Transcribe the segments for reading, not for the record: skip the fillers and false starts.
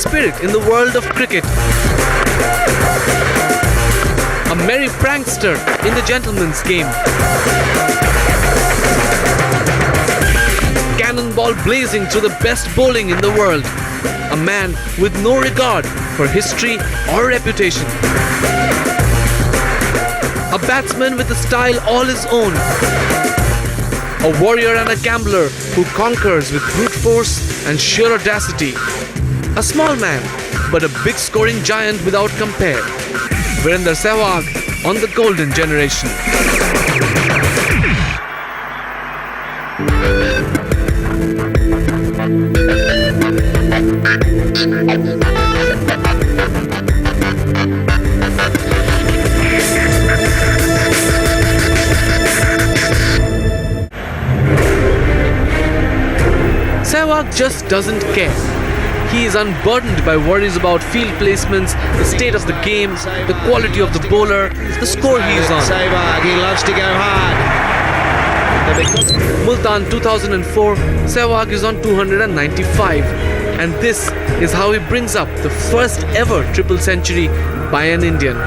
spirit in the world of cricket. A merry prankster in the gentleman's game. Cannonball blazing through the best bowling in the world. A man with no regard for history or reputation. A batsman with a style all his own. A warrior and a gambler who conquers with brute force and sheer audacity. A small man, but a big scoring giant without compare. Virender Sehwag on the golden generation. Sehwag just doesn't care. He is unburdened by worries about field placements, the state of the game, the quality of the bowler, the score he is on. Sehwag, he loves to go hard. Multan 2004, Sehwag is on 295. And this is how he brings up the first ever triple century by an Indian.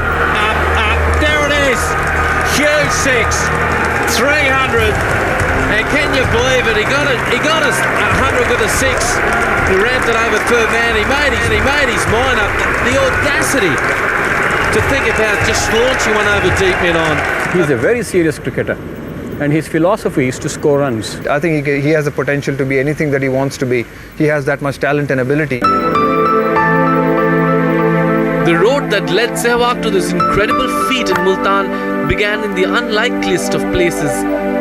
There it is! Huge six! 300! And can you believe it? He got us 100 with a six. He ramped it over third man. He made his mind up. The audacity to think about just launching one over deep mid on. He's a very serious cricketer, and his philosophy is to score runs. I think he has the potential to be anything that he wants to be. He has that much talent and ability. The road that led Sehwag to this incredible feat in Multan began in the unlikeliest of places,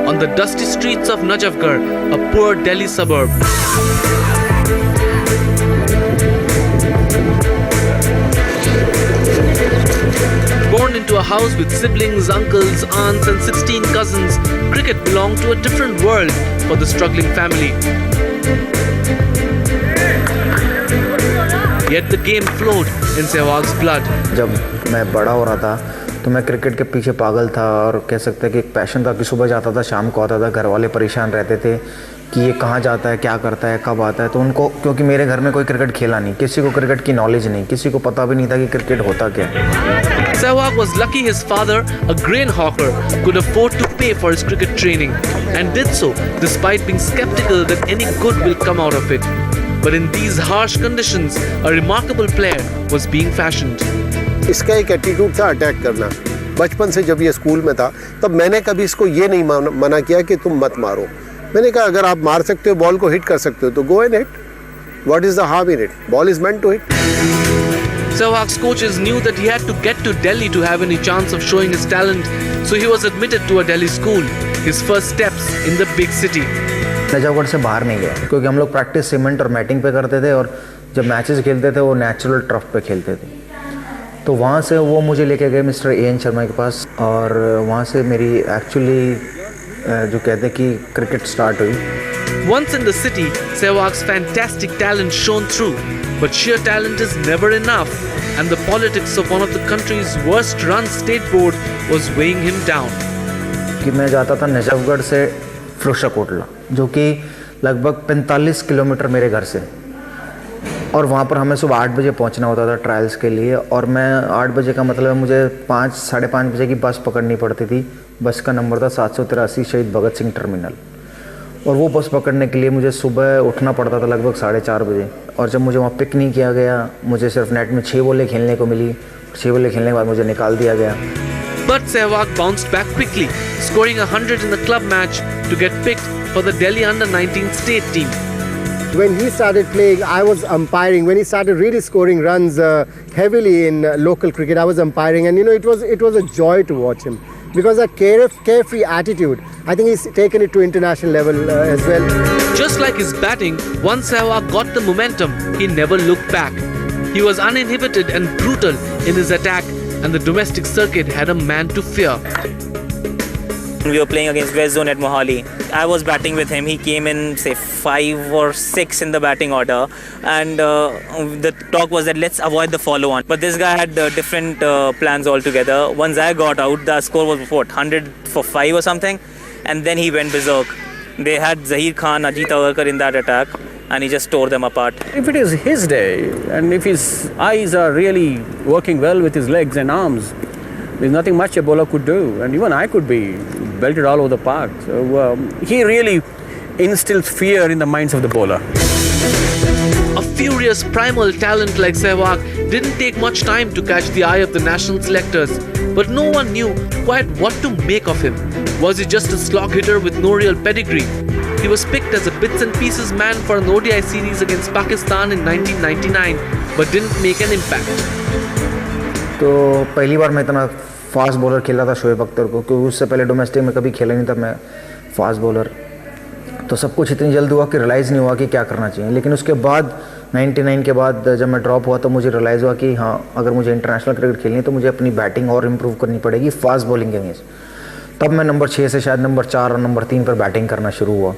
on the dusty streets of Najafgarh, a poor Delhi suburb. Born into a house with siblings, uncles, aunts and 16 cousins, cricket belonged to a different world for the struggling family. Yet the game flowed in Sehwag's blood. जब मैं बड़ा हो रहा था तो मैं cricket के पीछे पागल था और कह सकते हैं कि एक पैशन था कि सुबह जाता था शाम को आता था। घर वाले परेशान रहते थे कि ये कहाँ जाता है, क्या करता है, कब आता है। तो उनको, क्योंकि मेरे घर में कोई क्रिकेट खेला नहीं, किसी को क्रिकेट की नॉलेज नहीं, किसी को पता भी नहीं था कि क्रिकेट होता क्या है। Sehwag was lucky his father, a grain hawker, could afford to pay for his cricket training and did so despite being skeptical that any good will come out of it. But in these harsh conditions, a remarkable player was being fashioned. इसका एक attitude था attack करना। बचपन से जब ये school में था तब मैंने कभी इसको ये नहीं मना किया कि तुम मत मारो। मैंने कहा अगर आप मार सकते हो, बॉल को हिट कर सकते हो तो go and hit. What is the harm in it? Ball is meant to hit. Sehwag's coaches knew that he had to get to Delhi to have any chance of showing his talent, so he was admitted to a Delhi school, his first steps in the big city. Najafgarh से बाहर नहीं गया क्योंकि हम लोग practice cement और matting पे करते थे और जब मैचेस खेलते थे वो नेचुरल टर्फ पे खेलते थे। तो वहाँ से वो मुझे लेके गए मिस्टर A.N. शर्मा के पास और वहाँ से मेरी एक्चुअली जो कहते हैं कि क्रिकेट स्टार्ट हुई। Once in the city, Sehwag's fantastic talent shone through, but sheer talent is never enough, and the politics of one of the country's worst-run state board was weighing him down. कि मैं जाता था नजफगढ़ से फिरोजशाह कोटला, जो कि लगभग 45 kilometre मेरे घर से, और वहाँ पर हमें सुबह 8 बजे पहुँचना होता था ट्रायल्स के लिए। और मैं 8 बजे का मतलब मुझे 5 साढ़े 5 बजे की बस पकड़नी पड़ती थी। बस का नंबर था 783 शहीद भगत सिंह टर्मिनल, और वो बस पकड़ने के लिए मुझे सुबह उठना पड़ता था लगभग 4:30 बजे। और जब मुझे वहाँ पिक नहीं किया गया, मुझे सिर्फ नेट में 6 बॉलें खेलने को मिली। 6 बॉलें खेलने के बाद मुझे निकाल दिया गया। But Sehwag bounced back quickly, scoring 100 in the club match to get picked for the Delhi under-19 state team. When he started playing, I was umpiring. When he started really scoring runs heavily in local cricket, I was umpiring, and it was a joy to watch him because that carefree attitude. I think he's taken it to international level as well. Just like his batting, once Sehwag got the momentum, he never looked back. He was uninhibited and brutal in his attack, and the domestic circuit had a man to fear. We were playing against West Zone at Mohali. I was batting with him. He came in, say, 5 or 6 in the batting order, and the talk was that let's avoid the follow-on. But this guy had different plans altogether. Once I got out, the score was 100 for 5 or something, and then he went berserk. They had Zahir Khan, Ajit Agarkar in that attack, and he just tore them apart. If it is his day, and if his eyes are really working well with his legs and arms, there's nothing much a bowler could do. And even I could be belted all over the park. So he really instills fear in the minds of the bowler. A furious primal talent like Sehwag didn't take much time to catch the eye of the national selectors, but no one knew quite what to make of him. Was he just a slog hitter with no real pedigree? He was picked as a bits and pieces man for an ODI series against Pakistan in 1999, but didn't make an impact. तो पहली बार मैं इतना fast bowler खेला था शोएब अख्तर को, क्योंकि उससे पहले डोमेस्टिक में कभी खेला नहीं था मैं फास्ट बॉलर। तो सब कुछ इतनी जल्द हुआ कि रियलाइज़ नहीं हुआ कि क्या करना चाहिए। लेकिन उसके बाद 99 के बाद जब मैं ड्रॉप हुआ तो मुझे रियलाइज़ हुआ कि हाँ, अगर मुझे इंटरनेशनल क्रिकेट खेलनी है तो मुझे अपनी बैटिंग और इम्प्रूव करनी पड़ेगी फास्ट बॉलिंग के अगेंस्ट। तब मैं नंबर 6 से शायद नंबर 4 और नंबर 3 पर बैटिंग करना शुरू हुआ।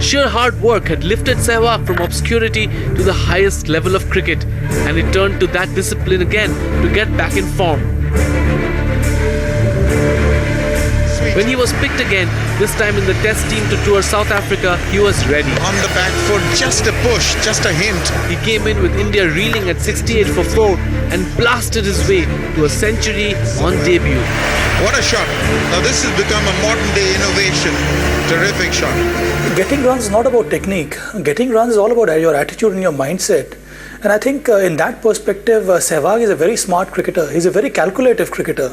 Sheer hard work had lifted Sehwag from obscurity to the highest level of cricket, and he turned to that discipline again to get back in form. When he was picked again, this time in the test team to tour South Africa, he was ready. On the back foot, just a push, just a hint. He came in with India reeling at 68 for 4 and blasted his way to a century on debut. What a shot. Now this has become a modern day innovation. Terrific shot. Getting runs is not about technique. Getting runs is all about your attitude and your mindset. And I think in that perspective, Sehwag is a very smart cricketer. He's a very calculative cricketer.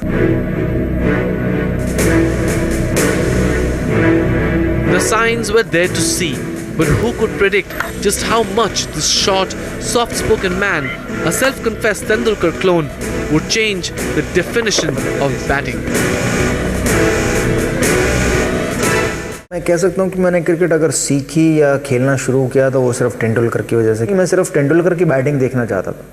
The signs were there to see, but who could predict just how much this short, soft-spoken man, a self-confessed Tendulkar clone, would change the definition of batting. मैं कह सकता हूँ कि मैंने cricket अगर सीखी या खेलना शुरू किया तो वो सिर्फ तेंदुलकर की वजह से। मैं सिर्फ तेंदुलकर की बैटिंग देखना चाहता था,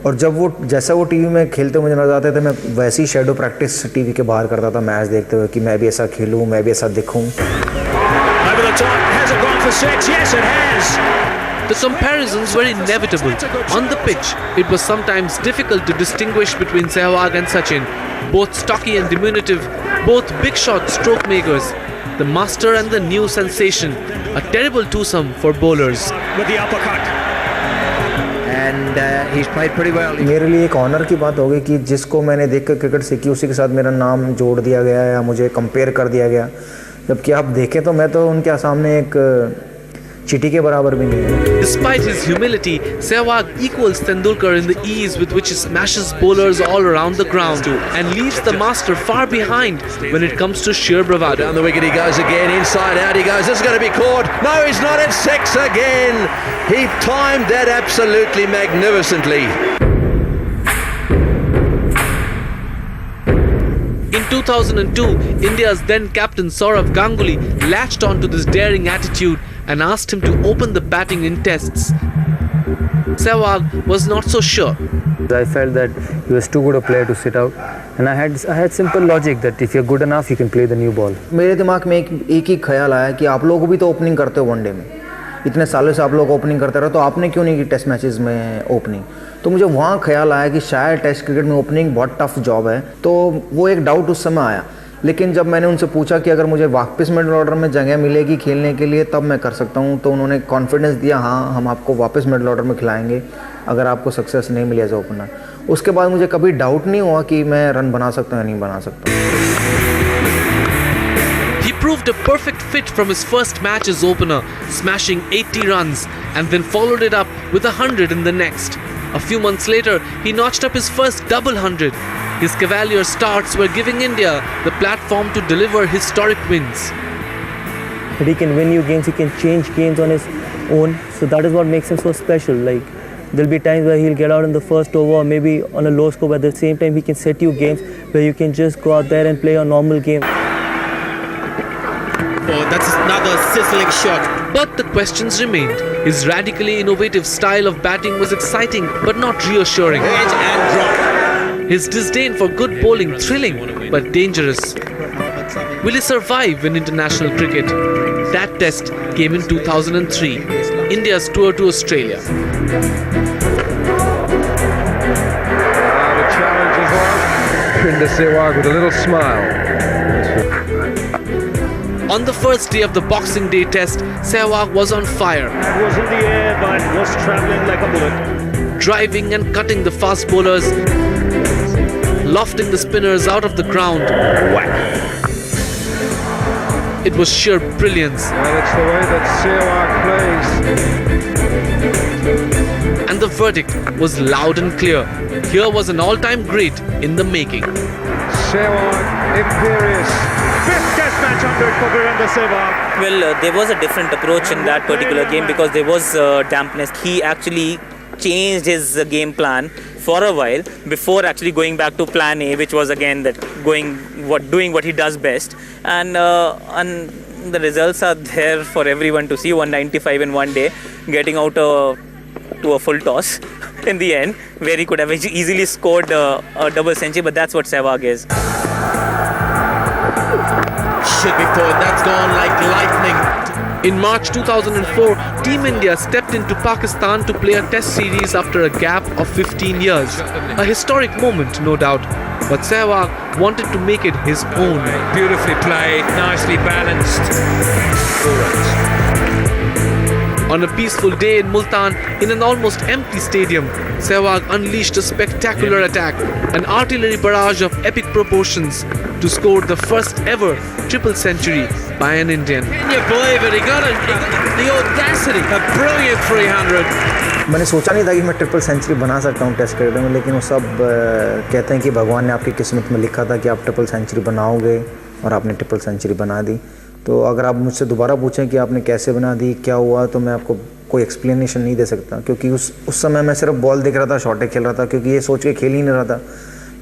और जब वो जैसा वो टीवी में खेलते मुझे नजर आते थे, मैं वैसी शैडो प्रैक्टिस टीवी के बाहर करता था मैच देखते हुए कि मैं भी ऐसा खेलूँ, मैं भी ऐसा दिखूँ। The comparisons were inevitable. On the pitch, it was sometimes difficult to distinguish between Sehwag and Sachin. Both stocky and diminutive, both big shot stroke makers. The master and the new sensation. A terrible twosome for bowlers. With the uppercut. And he's played pretty well. मेरे लिए एक honour की बात हो गई कि जिसको मैंने देखकर क्रिकेट सीखी उसी के साथ मेरा नाम जोड़ दिया गया या मुझे कंपेयर कर दिया गया, जबकि आप देखें तो मैं तो उनके सामने एक चीटी के बराबर भी नहीं हूँ। Despite his humility, Sehwag equals Tendulkar in the ease with which he smashes bowlers all around the ground and leaves the master far behind when it comes to sheer bravado. Down the wicket he goes again, inside out he goes, this is going to be caught. No, he's not, it's 6 again. He timed that absolutely magnificently. In 2002, India's then captain Sourav Ganguly latched onto this daring attitude and asked him to open the batting in tests. Sehwag was not so sure. I felt that he was too good a player to sit out, and I had simple logic that if you're good enough, you can play the new ball. मेरे दिमाग में एक ही ख्याल आया कि आप लोग भी तो ओपनिंग करते हो वनडे में, इतने सालों से आप लोग ओपनिंग करते रहे, तो आपने क्यों नहीं की टेस्ट मैचेस में ओपनिंग। तो मुझे वहाँ ख्याल आया कि शायद टेस्ट क्रिकेट में ओपनिंग बहुत टफ जॉब है, तो वो एक डाउट उस समय आया। लेकिन जब मैंने उनसे पूछा कि अगर मुझे वापस मिडिल ऑर्डर में जगह मिलेगी खेलने के लिए तब मैं कर सकता हूँ, तो उन्होंने कॉन्फिडेंस दिया, हाँ हम आपको वापस मिडिल ऑर्डर में खिलाएंगे अगर आपको सक्सेस नहीं मिली एज ओपनर। उसके बाद मुझे कभी डाउट नहीं हुआ कि मैं रन बना सकता हूँ या नहीं बना सकता। He proved a perfect fit from his first match as opener, smashing 80 runs and then followed it up with 100 in the next. A few months later, he notched up his first double 100. His Cavalier starts were giving India the platform to deliver historic wins. But he can win you games, he can change games on his own. So that is what makes him so special. Like, there'll be times where he'll get out in the first over or maybe on a low score, but at the same time he can set you games where you can just go out there and play a normal game. Oh, that's another sizzling shot. But the questions remained. His radically innovative style of batting was exciting but not reassuring. Edge and drop. His disdain for good bowling thrilling but dangerous. Will he survive in international cricket? That test came in 2003, India's tour to Australia. The challenge is on. Pinder Sehwag with a little smile. On the first day of the Boxing Day test, Sehwag was on fire. It was in the air but was travelling like a bullet. Driving and cutting the fast bowlers, lofting the spinners out of the ground. Whack. It was sheer brilliance. Well, it's the way that Sehwag plays. And the verdict was loud and clear. Here was an all-time great in the making. Sehwag, imperious. Fifth test match under it for Virender Sehwag. Well, there was a different approach in that particular game because there was dampness. He actually changed his game plan for a while before actually going back to plan A, which was again that doing what he does best. And the results are there for everyone to see. 195 in one day, getting out to a full toss in the end, where he could have easily scored a double century, but that's what Sehwag is. Should be forward, that's gone like lightning. In March 2004, Team India stepped into Pakistan to play a test series after a gap of 15 years. A historic moment, no doubt. But Sehwag wanted to make it his own. Beautifully played, nicely balanced. On a peaceful day in Multan, in an almost empty stadium, Sehwag unleashed a spectacular attack, an artillery barrage of epic proportions, to score the first ever triple century by an Indian. Can you believe it? He got the audacity, a brilliant 300. मैंने सोचा नहीं था कि मैं triple century बना सकता हूँ test cricket में, लेकिन वो सब कहते हैं कि भगवान ने आपकी किस्मत में लिखा था कि आप ट्रिपल सेंचुरी बनाओगे और आपने ट्रिपल सेंचुरी बना दी. तो अगर आप मुझसे दोबारा पूछें कि आपने कैसे बना दी, क्या हुआ, तो मैं आपको कोई एक्सप्लेनेशन नहीं दे सकता, क्योंकि उस समय मैं सिर्फ बॉल देख रहा था, शॉटे खेल रहा था, क्योंकि ये सोच के खेल ही नहीं रहा था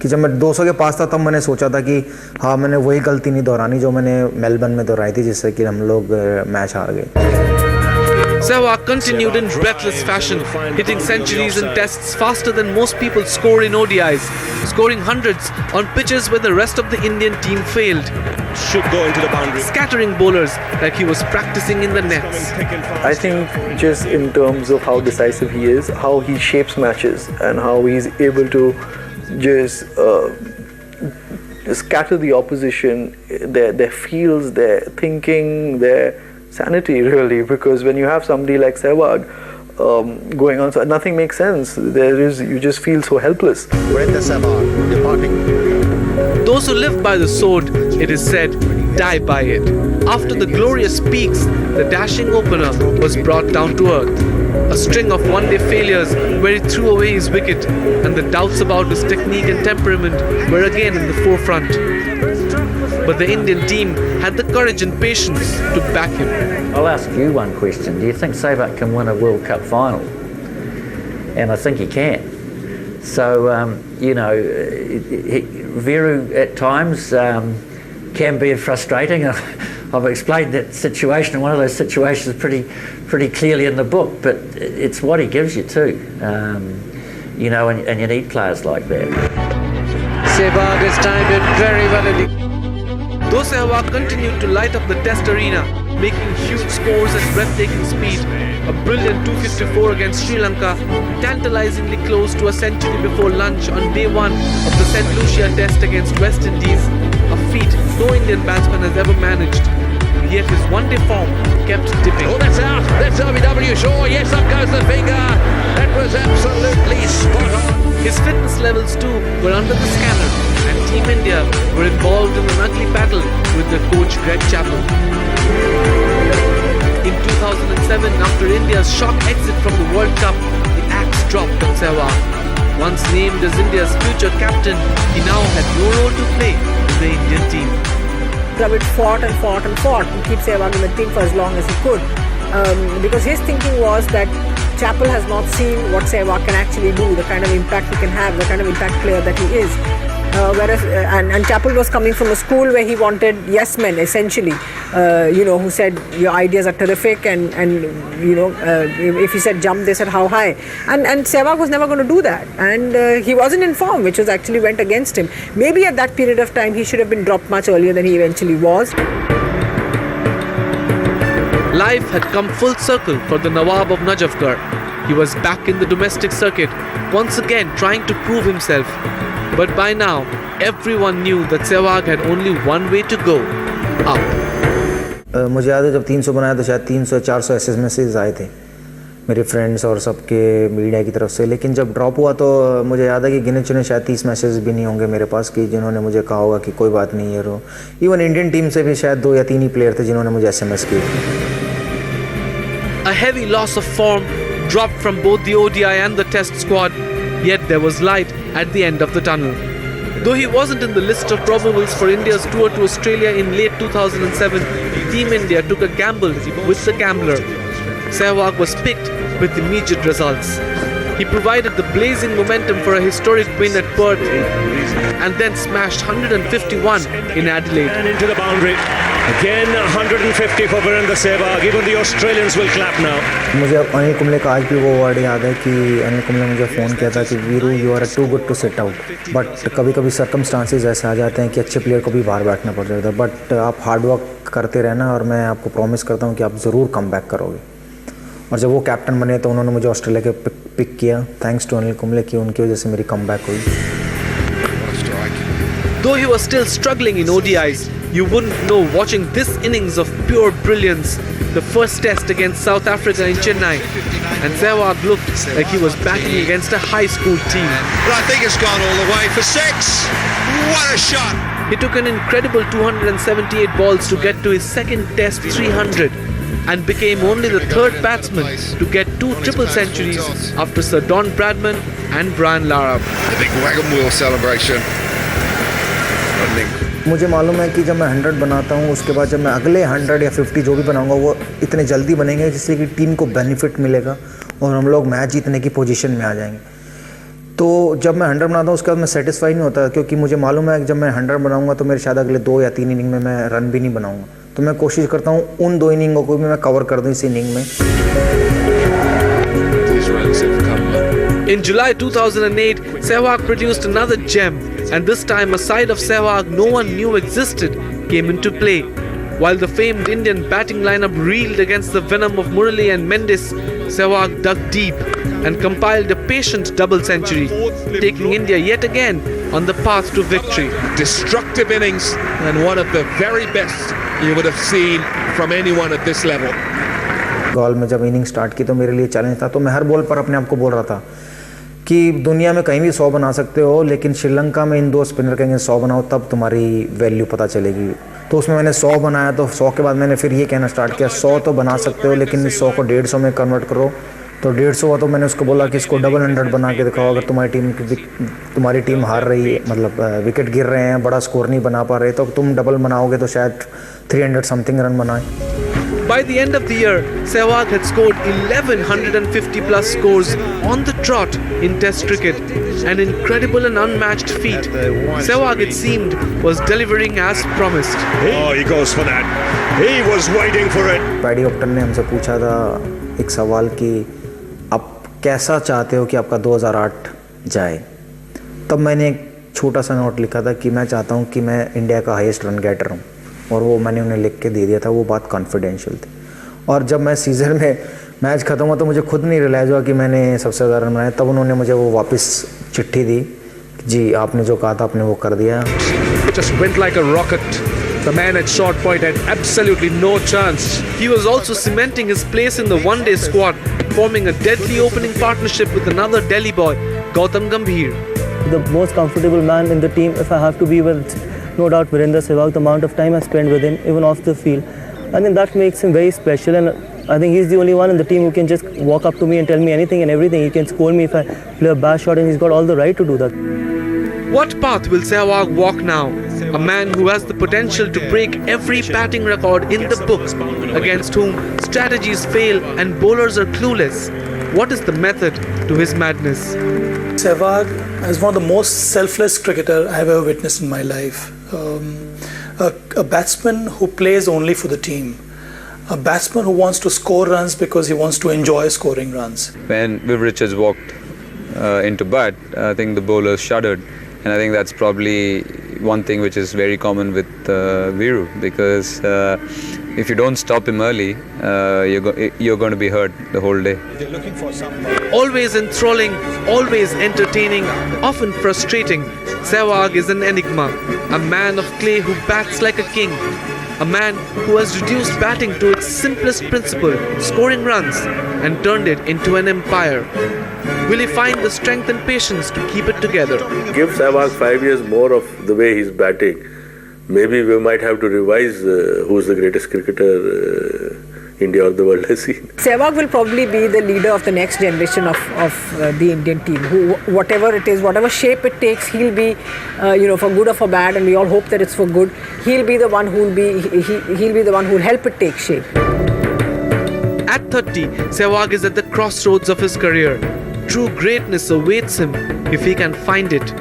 कि जब मैं 200 के पास था तब मैंने सोचा था कि हाँ मैंने वही गलती नहीं दोहरानी जो मैंने मेलबर्न में दोहराई थी, जिससे कि हम लोग मैच हार गए. Sehwag continued in breathless fashion, hitting centuries in tests faster than most people score in ODIs, scoring hundreds on pitches where the rest of the Indian team failed. Should go into the boundary. Scattering bowlers like he was practicing in the nets. I think just in terms of how decisive he is, how he shapes matches and how he's able to just scatter the opposition, their feels, their thinking, their sanity really, because when you have somebody like Sehwag going on, so nothing makes sense. You just feel so helpless. Virender Sehwag departing. Those who live by the sword, it is said, die by it. After the glorious peaks, the dashing opener was brought down to earth. A string of one-day failures where he threw away his wicket, and the doubts about his technique and temperament were again in the forefront. But the Indian team had the courage and patience to back him. I'll ask you one question. Do you think Sehwag can win a World Cup final? And I think he can. So, Viru at times can be frustrating. I've explained that situation, one of those situations pretty clearly in the book, but it's what he gives you too. And you need players like that. Sehwag has timed it very well. Though Sehwag continued to light up the test arena, making huge scores at breathtaking speed, a brilliant 254 against Sri Lanka, tantalizingly close to a century before lunch on day one of the St. Lucia test against West Indies, a feat no Indian batsman has ever managed. Yet his one-day form kept dipping. Oh, that's out. That's RBW Shaw. Yes, up goes the finger. That was absolutely spot on. His fitness levels too were under the scanner, and Team India were involved in an ugly battle with their coach Greg Chappell. In 2007, after India's shock exit from the World Cup, the axe dropped on Sehwag. Once named as India's future captain, he now had no role to play in the Indian team. Dravid fought and to keep Sehwag in the team for as long as he could, because his thinking was that Chappell has not seen what Sehwag can actually do, the kind of impact he can have, the kind of impact player that he is. And Chappell was coming from a school where he wanted yes men, essentially, who said your ideas are terrific, and if he said jump, they said how high. And Sehwag was never going to do that, and he wasn't in form, which was actually went against him. Maybe at that period of time he should have been dropped much earlier than he eventually was. Life had come full circle for the Nawab of Najafgarh. He was back in the domestic circuit, once again trying to prove himself. But by now, everyone knew that Sehwag had only one way to go, up. मुझे याद है जब 300 बनाया तो शायद 300-400 एसएमएसेस आए थे मेरे फ्रेंड्स और सबके मीडिया की तरफ से, लेकिन जब ड्रॉप हुआ तो मुझे याद है कि गिने चुने शायद 30 मैसेज भी नहीं होंगे मेरे पास कि जिन्होंने मुझे कहा होगा कि कोई बात नहीं है रो। इवन इंडियन टीम से भी शायद 2 या 3 ही प्लेयर थे जिन्होंने मुझे एसएमएस किए। A heavy loss of form dropped from both the ODI and the Test squad, yet there was light at the end of the tunnel. Though he wasn't in the list of probables for India's tour to Australia in late 2007, Team India took a gamble with the gambler. Sehwag was picked with immediate results. He provided the blazing momentum for a historic win at Perth and then smashed 151 in Adelaide. And into the boundary. Again 150 for Virendra Sehwag. Even the Australians will clap now. मुझे अनिल कुंबले का आज भी वो word याद है कि अनिल कुंबले ने मुझे फ़ोन किया था कि Viru you are too good to sit out, but कभी कभी सर्कमस्टांसेस ऐसे आ जाते हैं कि अच्छे प्लेयर को भी बाहर बैठना पड़ जाता है, बट आप हार्ड वर्क करते रहना और मैं आपको प्रॉमिस करता हूँ कि आप ज़रूर कम बैक करोगे। और जब वो कैप्टन बने तो उन्होंने मुझे ऑस्ट्रेलिया के पिक किया, थैंक्स टू अनिल कुंबले कि उनकी वजह से मेरी कम बैक हुई। Though he was still struggling in ODIs, you wouldn't know watching this innings of pure brilliance, the first test against South Africa in Chennai, and Sehwag looked like he was batting against a high school team. But I think it's gone all the way for 6. What a shot! He took an incredible 278 balls to get to his second test 300 and became only the third batsman to get 2 triple centuries after Sir Don Bradman and Brian Lara. The big wagon wheel celebration. मुझे मालूम है कि जब मैं 100 बनाता हूँ उसके बाद जब मैं अगले 100 या 50 जो भी बनाऊंगा वो इतने जल्दी बनेंगे जिससे कि टीम को बेनिफिट मिलेगा और हम लोग मैच जीतने की पोजीशन में आ जाएंगे। तो जब मैं 100 बनाता हूँ उसके बाद मैं सेटिस्फाई नहीं होता क्योंकि मुझे मालूम है कि जब मैं 100 बनाऊंगा तो मेरे शायद अगले 2 या 3 इनिंग में मैं रन भी नहीं बनाऊंगा, तो मैं कोशिश करता हूँ उन 2 इनिंगों को भी मैं कवर कर दूँ इस इनिंग में। In July 2008, Sehwag produced another gem, and this time a side of Sehwag no one knew existed came into play. While the famed Indian batting lineup reeled against the venom of Murali and Mendes, Sehwag dug deep and compiled a patient double century, taking India yet again on the path to victory. Destructive innings and one of the very best you would have seen from anyone at this level. Ball में जब inning start की तो मेरे लिए challenge था, तो मैं हर ball पर अपने आप को बोल रहा था कि दुनिया में कहीं भी 100 बना सकते हो लेकिन श्रीलंका में इन 2 स्पिनर के अगेंस्ट 100 बनाओ तब तुम्हारी वैल्यू पता चलेगी। तो उसमें मैंने 100 बनाया, तो 100 के बाद मैंने फिर ये कहना स्टार्ट किया 100 तो बना सकते हो लेकिन इस 100 को 150 में कन्वर्ट करो। तो 150 हुआ तो मैंने उसको बोला कि इसको डबल 100 बना के दिखाओ, अगर तुम्हारी टीम हार रही है, मतलब विकेट गिर रहे हैं, बड़ा स्कोर नहीं बना पा रहे, तो तुम डबल बनाओगे तो शायद 300 समथिंग रन बनाए। By the end of the year, Sehwag had scored 1150 plus scores on the trot in Test cricket, an incredible and unmatched feat. Sehwag, it seemed, was delivering as promised. Oh, he goes for that. He was waiting for it. Paddy Upton ने हमसे पूछा था एक सवाल कि आप कैसा चाहते हो कि आपका 2008 जाए, तब मैंने एक छोटा सा नोट लिखा था कि मैं चाहता हूँ कि मैं इंडिया का हाईएस्ट रन गेटर हूँ, और वो मैंने उन्हें लिख के दे दिया था। वो बात कॉन्फिडेंशियल थी। और जब मैं सीज़न में मैच ख़त्म हुआ तो मुझे खुद नहीं रियलाइज़ हुआ कि मैंने सबसे ज़्यादा रन बनाए। तब उन्होंने मुझे वो वापस चिट्ठी दी, जी आपने जो कहा था आपने वो कर दिया। Just went like a rocket. The man at short point had absolutely no chance. He was also cementing his place in the one-day squad, forming a deadly opening partnership with another Delhi boy, Gautam Gambhir. The most comfortable man in the team, if I have to be with, no doubt, Virendra Sehwag, the amount of time I spend with him, even off the field. I think that makes him very special, and I think he's the only one in the team who can just walk up to me and tell me anything and everything. He can scold me if I play a bad shot, and he's got all the right to do that. What path will Sehwag walk now? A man who has the potential to break every batting record in the book, against whom strategies fail and bowlers are clueless. What is the method to his madness? Sehwag is one of the most selfless cricketer I've ever witnessed in my life. A batsman who plays only for the team. A batsman who wants to score runs because he wants to enjoy scoring runs. When Viv Richards walked into bat, I think the bowlers shuddered. And I think that's probably one thing which is very common with Viru, because if you don't stop him early, you're going to be hurt the whole day. Always enthralling, always entertaining, often frustrating, Sehwag is an enigma. a man of clay who bats like a king, a man who has reduced batting to its simplest principle, scoring runs, and turned it into an empire. Will he find the strength and patience to keep it together? Give Sehwag 5 years more of the way he's batting. Maybe we might have to revise who's the greatest cricketer India or the world has seen. Sehwag will probably be the leader of the next generation of the Indian team. Whatever it is, whatever shape it takes, he'll be, for good or for bad, and we all hope that it's for good. He'll be the one who'll help it take shape. At 30, Sehwag is at the crossroads of his career. True greatness awaits him if he can find it,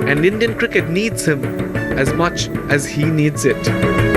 and Indian cricket needs him as much as he needs it.